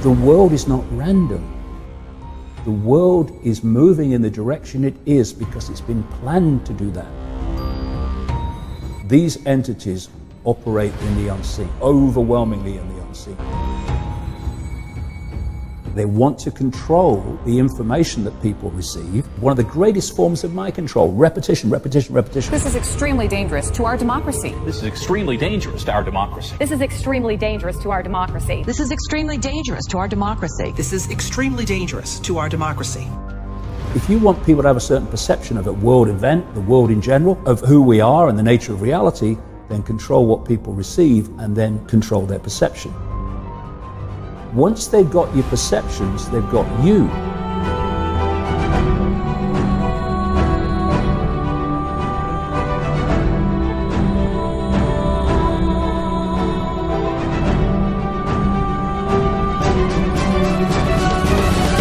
The world is not random. The world is moving in the direction it is because it's been planned to do that. These entities operate in the unseen, overwhelmingly in the unseen. They want to control the information that people receive. One of the greatest forms of mind control, repetition, repetition, repetition. This is extremely dangerous to our democracy. This is extremely dangerous to our democracy. This is extremely dangerous to our democracy. This is extremely dangerous to our democracy. This is extremely dangerous to our democracy. If you want people to have a certain perception of a world event, the world in general, of who we are and the nature of reality, then control what people receive and then control their perception. Once they've got your perceptions, they've got you.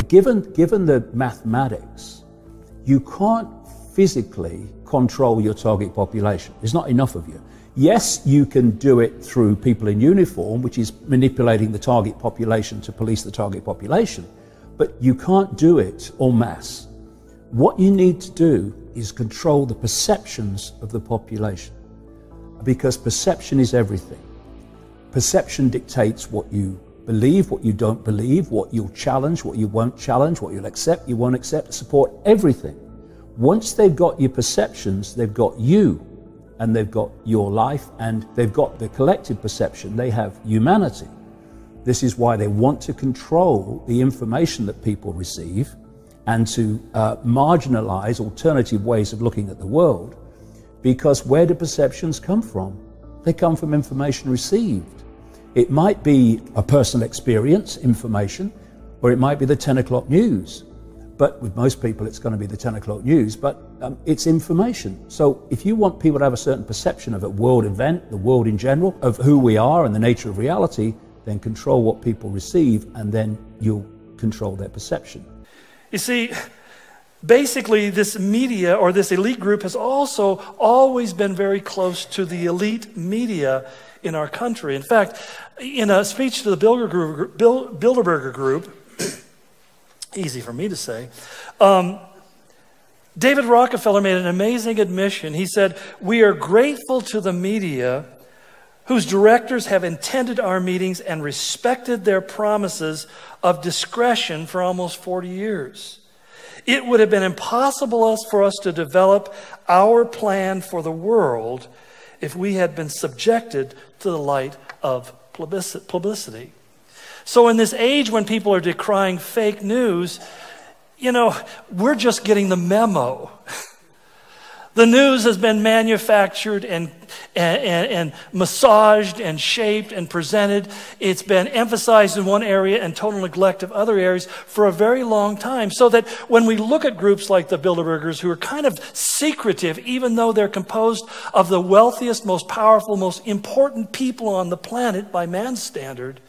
Given the mathematics, you can't physically control your target population. There's not enough of you. Yes, you can do it through people in uniform, which is manipulating the target population to police the target population, but you can't do it en masse. What you need to do is control the perceptions of the population, because perception is everything. Perception dictates what you believe, what you don't believe, what you'll challenge, what you won't challenge, what you'll accept, you won't accept, support, everything. Once they've got your perceptions, they've got you. And they've got your life, and they've got the collective perception. They have humanity. This is why they want to control the information that people receive and to marginalize alternative ways of looking at the world. Because where do perceptions come from? They come from information received. It might be a personal experience, information, or it might be the 10 o'clock news. But with most people, it's going to be the 10 o'clock news, but it's information. So if you want people to have a certain perception of a world event, the world in general, of who we are and the nature of reality, then control what people receive, and then you'll control their perception. You see, basically this media or this elite group has also always been very close to the elite media in our country. In fact, in a speech to the Bilderberger Group, easy for me to say, David Rockefeller made an amazing admission. He said, "We are grateful to the media whose directors have attended our meetings and respected their promises of discretion for almost 40 years. It would have been impossible for us to develop our plan for the world if we had been subjected to the light of publicity." So in this age when people are decrying fake news, you know, we're just getting the memo. The news has been manufactured and massaged and shaped and presented. It's been emphasized in one area and total neglect of other areas for a very long time. So that when we look at groups like the Bilderbergers, who are kind of secretive, even though they're composed of the wealthiest, most powerful, most important people on the planet by man's standard,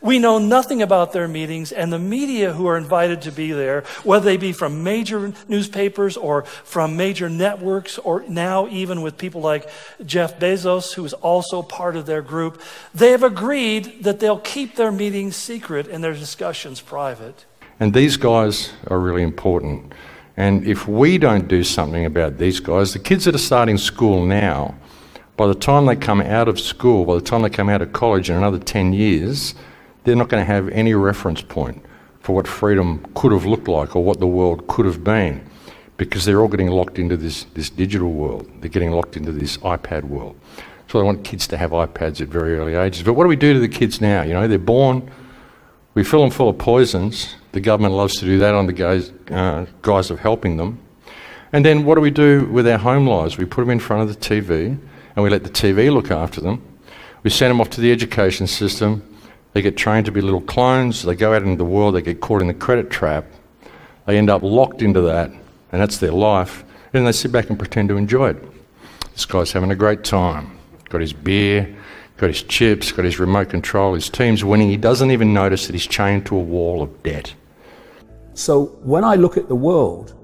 we know nothing about their meetings, and the media who are invited to be there, whether they be from major newspapers or from major networks, or now even with people like Jeff Bezos, who is also part of their group, they have agreed that they'll keep their meetings secret and their discussions private. And these guys are really important. And if we don't do something about these guys, the kids that are starting school now, by the time they come out of school, by the time they come out of college in another 10 years, they're not going to have any reference point for what freedom could have looked like or what the world could have been, because they're all getting locked into this digital world. They're getting locked into this iPad world. So they want kids to have iPads at very early ages. But what do we do to the kids now? You know, they're born, we fill them full of poisons. The government loves to do that on the guise of helping them. And then what do we do with our home lives? We put them in front of the TV and we let the TV look after them. We send them off to the education system. They get trained to be little clones. They go out into the world. They get caught in the credit trap. They end up locked into that, and that's their life. And they sit back and pretend to enjoy it. This guy's having a great time. Got his beer, got his chips, got his remote control. His team's winning. He doesn't even notice that he's chained to a wall of debt. So when I look at the world,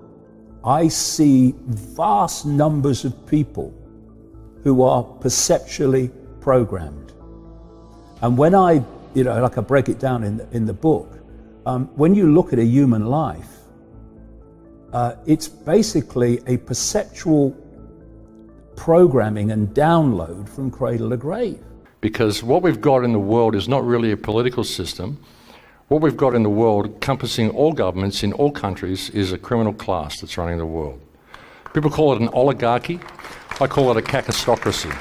I see vast numbers of people who are perceptually programmed. And when I you know, like I break it down in the book, when you look at a human life, it's basically a perceptual programming and download from cradle to grave. Because what we've got in the world is not really a political system. What we've got in the world, encompassing all governments in all countries, is a criminal class that's running the world. People call it an oligarchy. I call it a kakistocracy.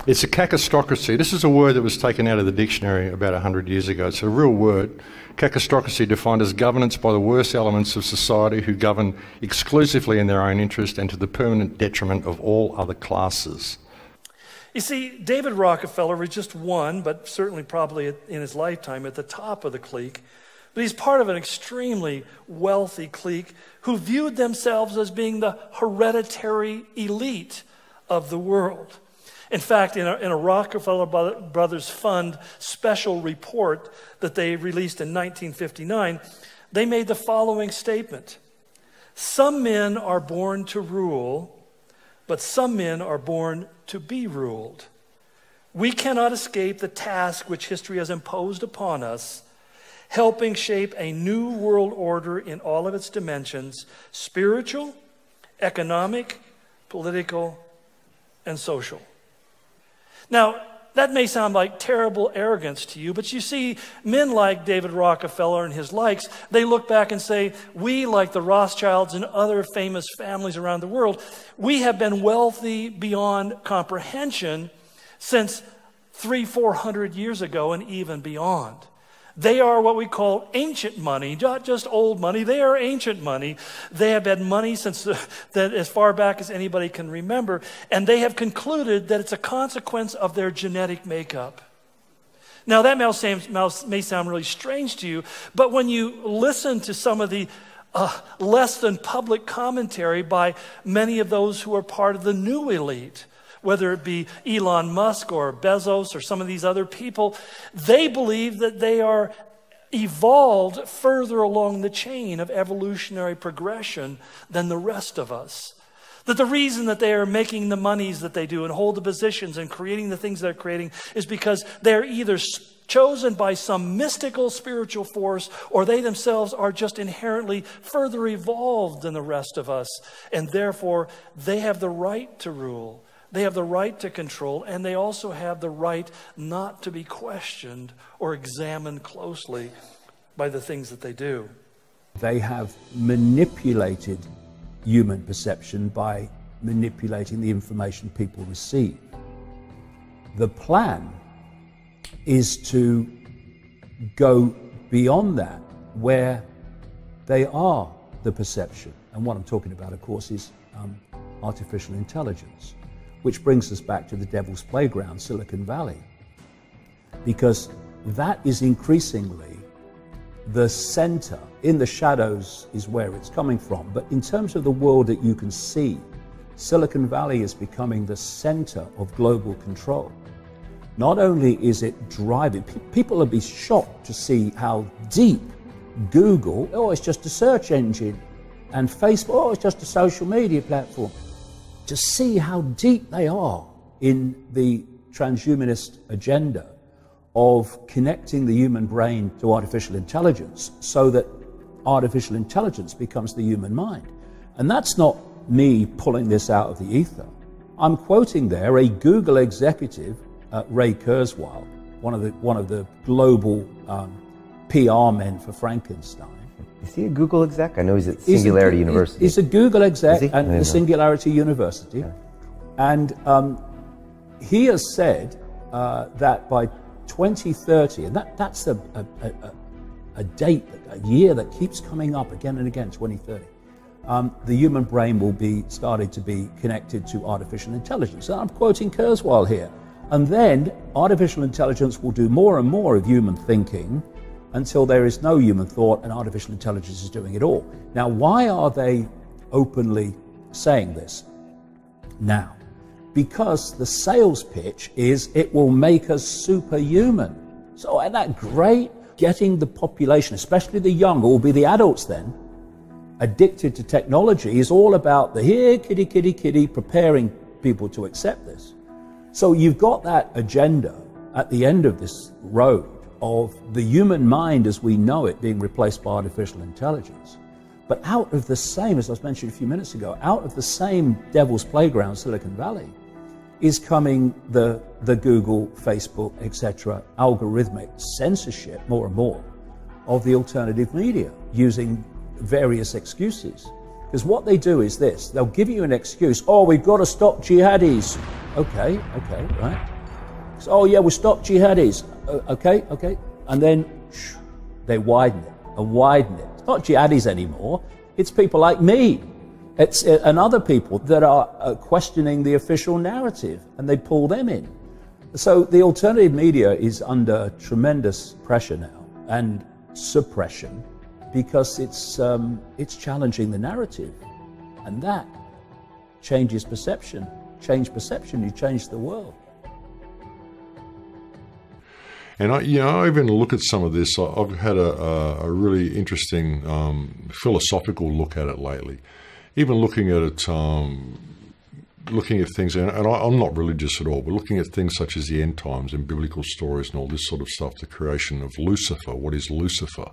It's a kakistocracy. This is a word that was taken out of the dictionary about 100 years ago. It's a real word. Kakistocracy defined as governance by the worst elements of society who govern exclusively in their own interest and to the permanent detriment of all other classes. You see, David Rockefeller was just one, but certainly probably in his lifetime at the top of the clique. But he's part of an extremely wealthy clique who viewed themselves as being the hereditary elite of the world. In fact, in a Rockefeller Brothers Fund special report that they released in 1959, they made the following statement: "Some men are born to rule, but some men are born to be ruled. We cannot escape the task which history has imposed upon us, helping shape a new world order in all of its dimensions: spiritual, economic, political, and social." Now, that may sound like terrible arrogance to you, but you see, men like David Rockefeller and his likes, they look back and say, we, like the Rothschilds and other famous families around the world, we have been wealthy beyond comprehension since 300-400 years ago and even beyond. They are what we call ancient money, not just old money. They are ancient money. They have had money since that as far back as anybody can remember, and they have concluded that it's a consequence of their genetic makeup. Now, that may sound really strange to you, but when you listen to some of the less than public commentary by many of those who are part of the new elite, whether it be Elon Musk or Bezos or some of these other people, they believe that they are evolved further along the chain of evolutionary progression than the rest of us. That the reason that they are making the monies that they do and hold the positions and creating the things they're creating is because they're either chosen by some mystical spiritual force, or they themselves are just inherently further evolved than the rest of us. And therefore, they have the right to rule. They have the right to control, and they also have the right not to be questioned or examined closely by the things that they do. They have manipulated human perception by manipulating the information people receive. The plan is to go beyond that, where they are the perception. And what I'm talking about, of course, is artificial intelligence. Which brings us back to the devil's playground, Silicon Valley. Because that is increasingly the center. In the shadows is where it's coming from. But in terms of the world that you can see, Silicon Valley is becoming the center of global control. Not only is it driving, people will be shocked to see how deep Google, oh, it's just a search engine, and Facebook, oh, it's just a social media platform. To see how deep they are in the transhumanist agenda of connecting the human brain to artificial intelligence so that artificial intelligence becomes the human mind. And that's not me pulling this out of the ether. I'm quoting there a Google executive, Ray Kurzweil, one of the global PR men for Frankenstein. Is he a Google exec? I know he's at Singularity University. He's a Google exec at the Singularity University. Okay. And he has said that by 2030, and that's a date, a year that keeps coming up again and again, 2030, the human brain will be started to be connected to artificial intelligence. And I'm quoting Kurzweil here. And then artificial intelligence will do more and more of human thinking until there is no human thought and artificial intelligence is doing it all. Now, why are they openly saying this now? Because the sales pitch is it will make us superhuman. So isn't that great? Getting the population, especially the young, or will be the adults then, addicted to technology is all about the here, kitty, kitty, kitty, preparing people to accept this. So you've got that agenda. at the end of this road of the human mind as we know it being replaced by artificial intelligence. But out of the same, as I was mentioning a few minutes ago, out of the same devil's playground, Silicon Valley, is coming the Google, Facebook, etc., algorithmic censorship more and more of the alternative media using various excuses. Because what they do is this, they'll give you an excuse, oh, we've got to stop jihadis. Okay, right. So, oh yeah, we'll stop jihadis. Okay. And then they widen it and widen it. It's not jihadis anymore, it's people like me. It's and other people that are questioning the official narrative, and they pull them in. So the alternative media is under tremendous pressure now and suppression because it's challenging the narrative, and that changes perception. Change perception, you change the world. And I even look at some of this. I've had a really interesting philosophical look at it lately. Even looking at it, looking at things, and I'm not religious at all, but looking at things such as the end times and biblical stories and all this sort of stuff, the creation of Lucifer. What is Lucifer?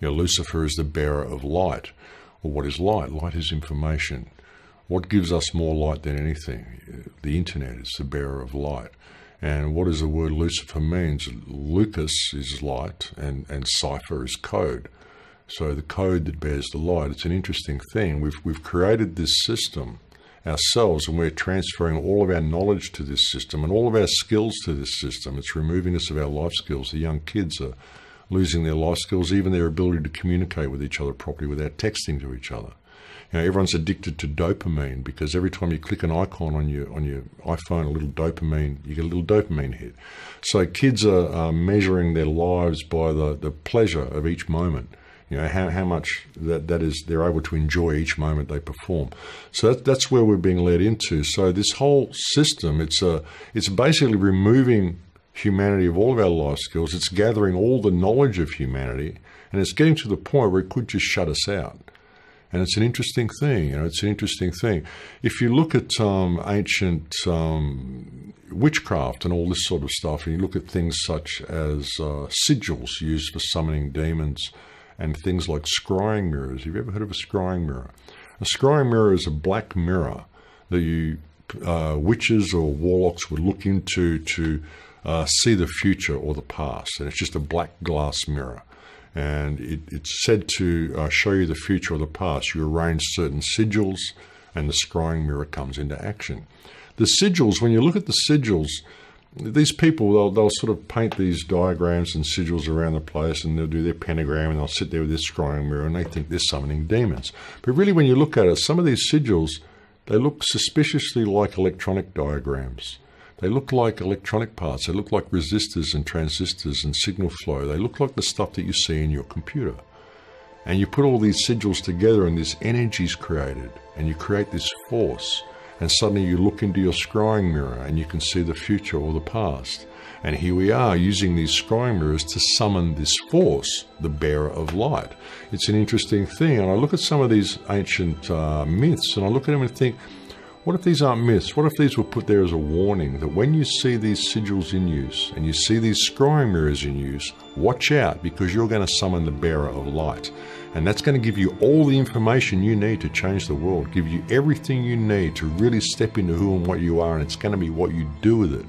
Lucifer is the bearer of light. Well, what is light? Light is information. What gives us more light than anything? The internet is the bearer of light. And what does the word Lucifer means? Lucas is light and cipher is code. So the code that bears the light, it's an interesting thing. We've created this system ourselves, and we're transferring all of our knowledge to this system and all of our skills to this system. It's removing us of our life skills. The young kids are losing their life skills, even their ability to communicate with each other properly without texting to each other. Everyone's addicted to dopamine because every time you click an icon on your iPhone, you get a little dopamine hit. So kids are measuring their lives by the pleasure of each moment. How much that is they're able to enjoy each moment they perform. So that's where we're being led into. So this whole system, it's basically removing humanity of all of our life skills. It's gathering all the knowledge of humanity, and it's getting to the point where it could just shut us out. And it's an interesting thing, it's an interesting thing. If you look at ancient witchcraft and all this sort of stuff, and you look at things such as sigils used for summoning demons, and things like scrying mirrors. Have you ever heard of a scrying mirror? A scrying mirror is a black mirror that witches or warlocks would look into to see the future or the past. And it's just a black glass mirror. And it's said to show you the future or the past. You arrange certain sigils and the scrying mirror comes into action. The sigils, when you look at the sigils, these people, they'll sort of paint these diagrams and sigils around the place, and they'll do their pentagram, and they'll sit there with this scrying mirror, and they think they're summoning demons. But really, when you look at it, some of these sigils, they look suspiciously like electronic diagrams. They look like electronic parts. They look like resistors and transistors and signal flow. They look like the stuff that you see in your computer. And you put all these sigils together, and this energy is created, and you create this force. And suddenly you look into your scrying mirror and you can see the future or the past. And here we are using these scrying mirrors to summon this force, the bearer of light. It's an interesting thing. And I look at some of these ancient myths, and I look at them and think, what if these aren't myths? What if these were put there as a warning that when you see these sigils in use and you see these scrying mirrors in use, watch out, because you're going to summon the bearer of light. And that's going to give you all the information you need to change the world, give you everything you need to really step into who and what you are, and it's going to be what you do with it.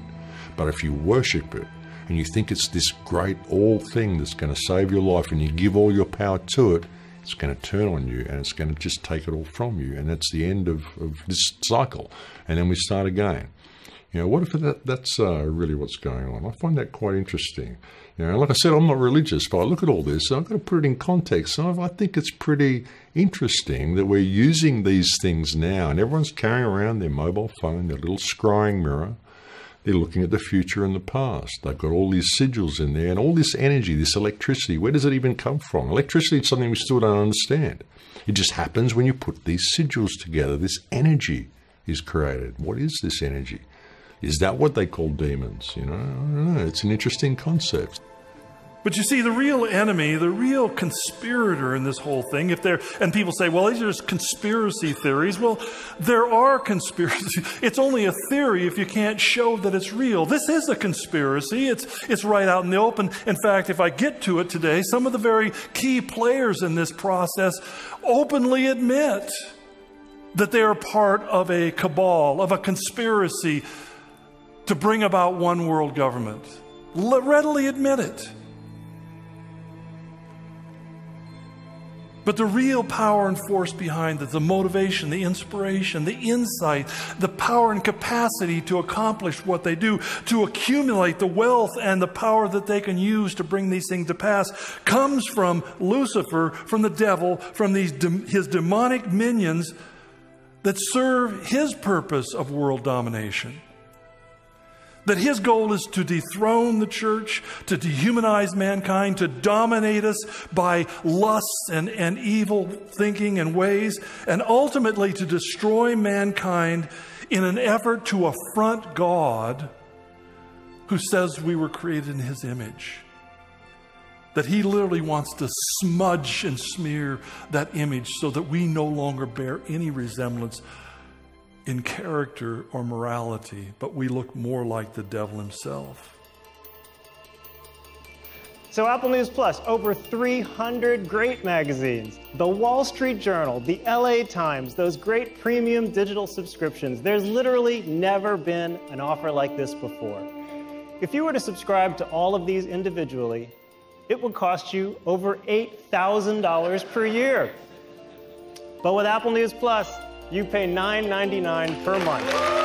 But if you worship it and you think it's this great all thing that's going to save your life, and you give all your power to it, it's going to turn on you and it's going to just take it all from you. And that's the end of this cycle. And then we start again. What if that's really what's going on? I find that quite interesting. Like I said, I'm not religious, but I look at all this, and I've got to put it in context. So I think it's pretty interesting that we're using these things now, and everyone's carrying around their mobile phone, their little scrying mirror. They're looking at the future and the past. They've got all these sigils in there, and all this energy, this electricity. Where does it even come from? Electricity is something we still don't understand. It just happens when you put these sigils together. This energy is created. What is this energy? Is that what they call demons? I don't know. It's an interesting concept. But you see, the real enemy, the real conspirator in this whole thing, and people say, well, these are just conspiracy theories. Well, there are conspiracies. It's only a theory if you can't show that it's real. This is a conspiracy. It's right out in the open. In fact, if I get to it today, some of the very key players in this process openly admit that they are part of a cabal, of a conspiracy to bring about one world government. Readily admit it. But the real power and force behind it, the motivation, the inspiration, the insight, the power and capacity to accomplish what they do, to accumulate the wealth and the power that they can use to bring these things to pass, comes from Lucifer, from the devil, from his demonic minions that serve his purpose of world domination. That his goal is to dethrone the church, to dehumanize mankind, to dominate us by lusts and evil thinking and ways, and ultimately to destroy mankind in an effort to affront God, who says we were created in his image. That he literally wants to smudge and smear that image so that we no longer bear any resemblance in character or morality, but we look more like the devil himself. So Apple News Plus, over 300 great magazines. The Wall Street Journal, the LA Times, those great premium digital subscriptions. There's literally never been an offer like this before. If you were to subscribe to all of these individually, it would cost you over $8,000 per year. But with Apple News Plus, you pay $9.99 per month.